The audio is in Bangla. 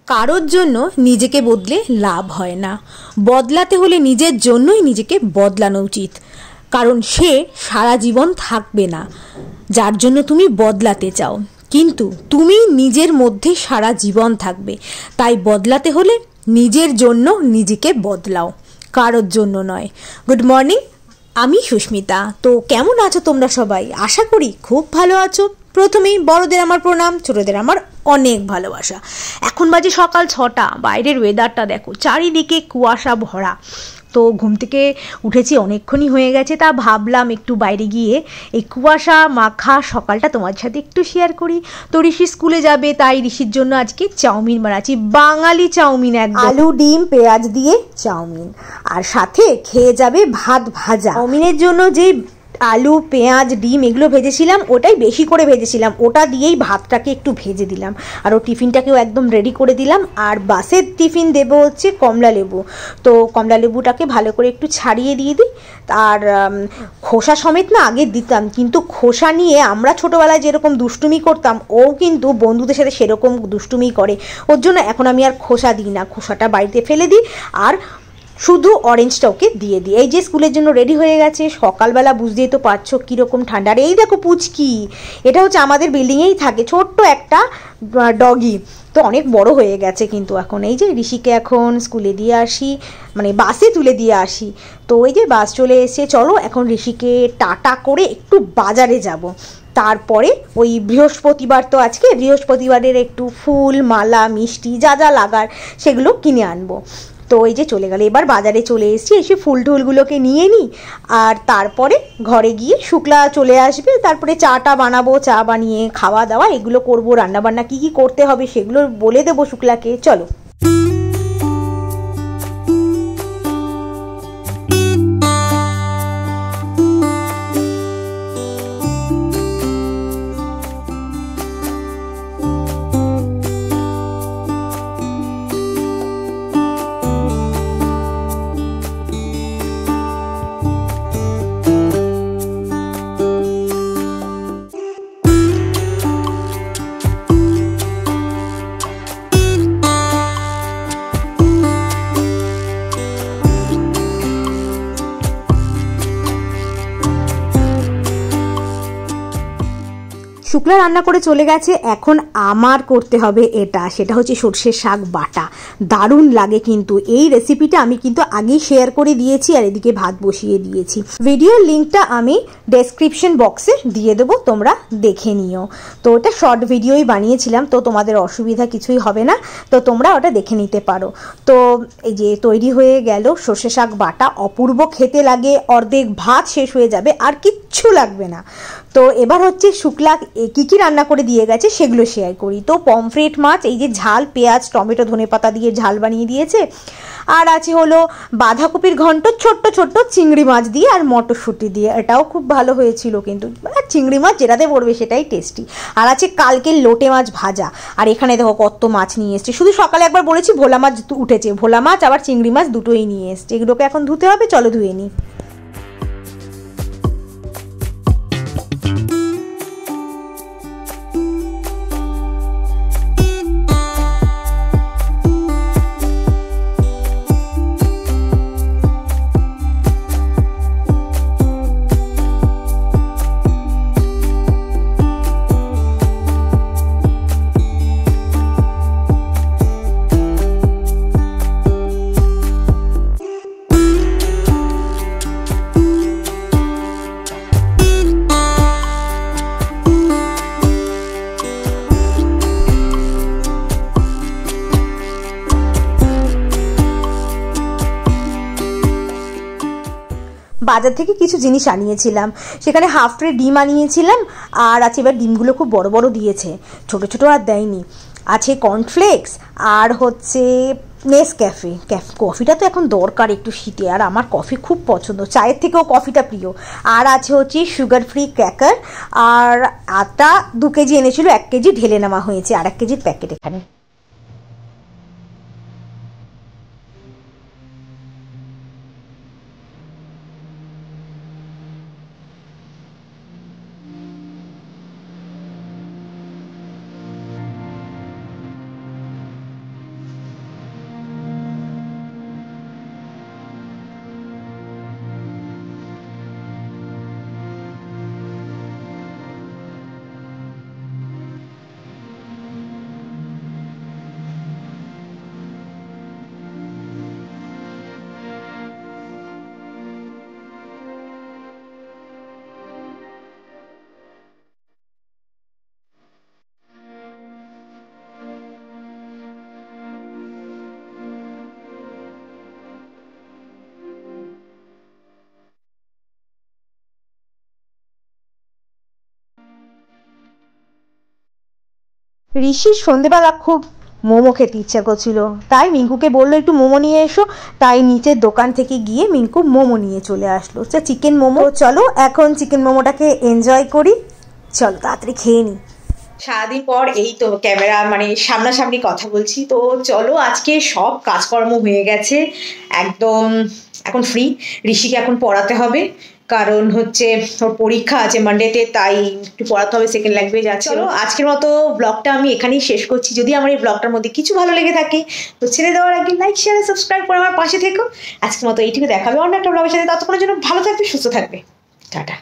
কারোর জন্য নিজেকে বদলে লাভ হয় না, বদলাতে হলে নিজের জন্যই নিজেকে বদলানো উচিত। কারণ সে সারা জীবন থাকবে না যার জন্য তুমি বদলাতে চাও, কিন্তু তুমি নিজের মধ্যে সারা জীবন থাকবে। তাই বদলাতে হলে নিজের জন্য নিজেকে বদলাও, কারোর জন্য নয়। গুড মর্নিং, আমি সুস্মিতা। তো কেমন আছো তোমরা সবাই? আশা করি খুব ভালো আছো। প্রথমেই বড়দের আমার প্রণাম, ছোটদের আমার অনেক ভালোবাসা। এখন বাজে সকাল 6টা, বাইরের ওয়েদারটা দেখো, চারিদিকে কুয়াশা ভরা। তো ঘুম থেকে উঠেছি অনেকক্ষণই হয়ে গেছে, তা ভাবলাম একটু বাইরে গিয়ে এই কুয়াশা মাখা সকালটা তোমার সাথে একটু শেয়ার করি। তো ঋষি স্কুলে যাবে, তাই ঋষির জন্য আজকে চাউমিন বানাচ্ছি, বাঙালি চাউমিন, একদম আলু ডিম পেঁয়াজ দিয়ে চাউমিন, আর সাথে খেয়ে যাবে ভাত ভাজা। চাউমিনের জন্য যে আলু পেঁয়াজ ডিম এগুলো ভেজেছিলাম, ওটাই বেশি করে ভেজেছিলাম, ওটা দিয়েই ভাতটাকে একটু ভেজে দিলাম, আর ও টিফিনটাকেও একদম রেডি করে দিলাম। আর বাসের টিফিন দেবো হচ্ছে কমলা লেবু, তো কমলা লেবুটাকে ভালো করে একটু ছাড়িয়ে দিয়ে দিই। আর খোসা সমেত না আগে দিতাম, কিন্তু খোসা নিয়ে আমরা ছোটোবেলায় যেরকম দুষ্টুমি করতাম, ও কিন্তু বন্ধুদের সাথে সেরকম দুষ্টুমি করে, ওর জন্য এখন আমি আর খোসা দিই না, খোসাটা বাড়িতে ফেলে দিই আর শুধু অরেঞ্জটা ওকে দিয়ে দিই। এই যে স্কুলের জন্য রেডি হয়ে গেছে, সকালবেলা বুঝতেই তো পারছো কীরকম ঠান্ডা। আর এই দেখো পুচকি, এটা হচ্ছে আমাদের বিল্ডিংয়েই থাকে, ছোট্ট একটা ডগি, তো অনেক বড় হয়ে গেছে কিন্তু এখন। এই যে ঋষিকে এখন স্কুলে দিয়ে আসি, মানে বাসে তুলে দিয়ে আসি, তো ওই যে বাস চলে এসে, চলো এখন ঋষিকে টাটা করে একটু বাজারে যাব। তারপরে ওই বৃহস্পতিবার, তো আজকে বৃহস্পতিবারের একটু ফুল মালা মিষ্টি যা যা লাগার সেগুলো কিনে আনবো। তো এই যে চলে গেল, এবার বাজারে চলে এসেছি, এসে ফুল টুলগুলোকে নিয়ে নিই, আর তারপরে ঘরে গিয়ে শুক্লা চলে আসবে, তারপরে চাটা বানাবো, চা বানিয়ে খাওয়া দাওয়া এগুলো করবো, রান্নাবান্না কী কী করতে হবে সেগুলো বলে দেবো শুক্লাকে। চলো। শুক্লা রান্না করে চলে গেছে, এখন আমার করতে হবে এটা, সেটা হচ্ছে সর্ষের শাক বাটা। দারুণ লাগে কিন্তু এই রেসিপিটা, আমি কিন্তু আগেই শেয়ার করে দিয়েছি, আর এদিকে ভাত বসিয়ে দিয়েছি। ভিডিওর লিঙ্কটা আমি ডেসক্রিপশন বক্সে দিয়ে দেবো, তোমরা দেখে নিও। তো ওটা শর্ট ভিডিওই বানিয়েছিলাম, তো তোমাদের অসুবিধা কিছুই হবে না, তো তোমরা ওটা দেখে নিতে পারো। তো এই যে তৈরি হয়ে গেল সর্ষের শাক বাটা, অপূর্ব খেতে লাগে, অর্ধেক ভাত শেষ হয়ে যাবে আর কিচ্ছু লাগবে না। তো এবার হচ্ছে শুক্লা কী কী রান্না করে দিয়ে গেছে সেগুলো শেয়ার করি। তো পমফ্রেট মাছ, এই যে ঝাল পেঁয়াজ টমেটো ধনেপাতা দিয়ে ঝাল বানিয়ে দিয়েছে, আর আছে হলো বাঁধাকপির ঘন্ট ছোট্ট ছোট্ট চিংড়ি মাছ দিয়ে আর মটরশুঁটি দিয়ে, এটাও খুব ভালো হয়েছিল কিন্তু, চিংড়ি মাছ যেটাতে পড়বে সেটাই টেস্টি। আর আছে কালকের লোটে মাছ ভাজা, আর এখানে দেখো কত মাছ নিয়ে এসছে, শুধু সকালে একবার বলেছি ভোলা মাছ উঠেছে, ভোলা মাছ আবার চিংড়ি মাছ দুটোই নিয়ে এসছে, এগুলোকে এখন ধুতে হবে, চলো ধুয়ে নিই। বাজার থেকে কিছু জিনিস আনিয়েছিলাম, সেখানে হাফ ট্রে ডিম আনিয়েছিলাম, আর আছে এবার ডিমগুলো খুব বড় বড় দিয়েছে, ছোট ছোট আর দেয়নি। আছে কর্নফ্লেক্স, আর হচ্ছে নেসক্যাফে, কফিটা তো এখন দরকার একটু শীতে, আর আমার কফি খুব পছন্দ, চায়ের থেকেও কফিটা প্রিয়। আর আছে হচ্ছে সুগার ফ্রি ক্র্যাকার, আর আটা 2 কেজি এনেছিল, 1 কেজি ঢেলে নেওয়া হয়েছে, আর 1 কেজির প্যাকেট এখানে। ঋষির সন্ধেবেলা খুব মোমো খেতে ইচ্ছা করছিল, তাই মিঙ্কুকে বললো একটু মোমো নিয়ে এসো। তাই নিচের দোকান থেকে গিয়ে মিঙ্কু মোমো নিয়ে চলে আসলো, চিকেন মোমো। চলো এখন চিকেন মোমোটাকে এনজয় করি, চলো তাড়াতাড়ি খেয়ে নিই। সারাদিন পর এই তো ক্যামেরা মানে সামনাসামনি কথা বলছি। তো চলো, আজকে সব কাজকর্ম হয়ে গেছে একদম, এখন ফ্রি। ঋষিকে এখন পড়াতে হবে, কারণ হচ্ছে ওর পরীক্ষা আছে মানডেতে, তাই একটু পড়াতে হবে, সেকেন্ড ল্যাঙ্গুয়েজ আছে। চলো আজকের মতো ব্লগটা আমি এখানেই শেষ করছি। যদি আমার এই ব্লগটার মধ্যে কিছু ভালো লেগে থাকে তো ছেড়ে দেওয়ার আগে লাইক শেয়ার সাবস্ক্রাইব করে আমার পাশে থেকো। আজকের মতো এইটুকু, দেখাবে অন্য একটা ব্লগের সাথে। ততক্ষণের জন্য ভালো থাকবে, সুস্থ থাকবে, টাটা।